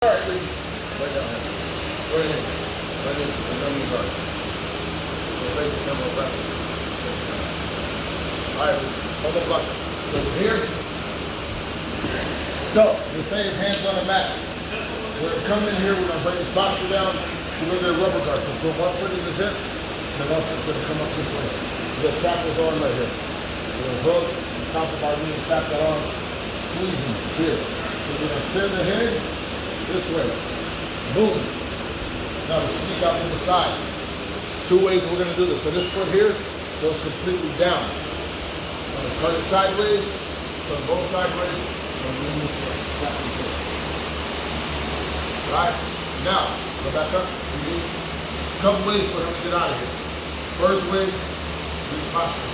All right, ladies. Right down here. Right in. Right in. And then we start. So basic number of reps. All right, Omoplata. Over here. So, the same hands on the mat. We're going to come in here, we're going to bring this posture down. We're going to get a rubber guard. So put one foot in his hip, and one foot's going to come up this way. We're going to trap his arm right here. We're going to hook, top of our knee, and trap that arm, squeezing here. So we're going to turn the head this way. Boom. Now we sneak out to the side. Two ways we're going to do this. So this foot here goes completely down. I'm going to turn it sideways, turn both sideways, and lean this way. Trap this way. Right? Now, go back up. A couple ways for him to get out of here. First way, do posture.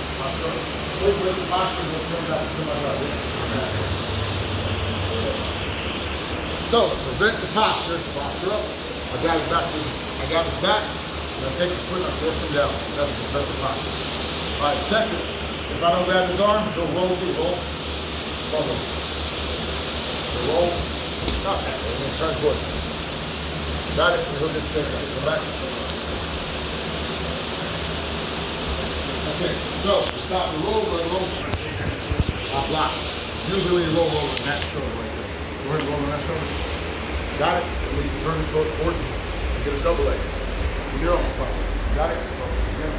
First way, posture is going to turn back to my right. So, to prevent the posture up. I got his back. I'm going to take his foot and force him down. That's to prevent the posture. All right, second, if I don't grab his arm, he'll roll through. Roll. Roll. Stop that. And then turn towards him. Got it? He'll get straight up. Come back. Okay, so stop the roll, I'll block. Usually roll over in that shoulder right there. Go ahead and roll on that shoulder. Got it? And then you can turn it towards you and get a double leg. You're on the front. Got it? So, again.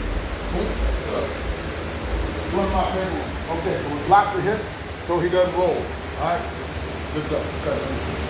Boom. One of my favorite ones. Okay, so we block the hip so he doesn't roll. Alright? Good job. Okay.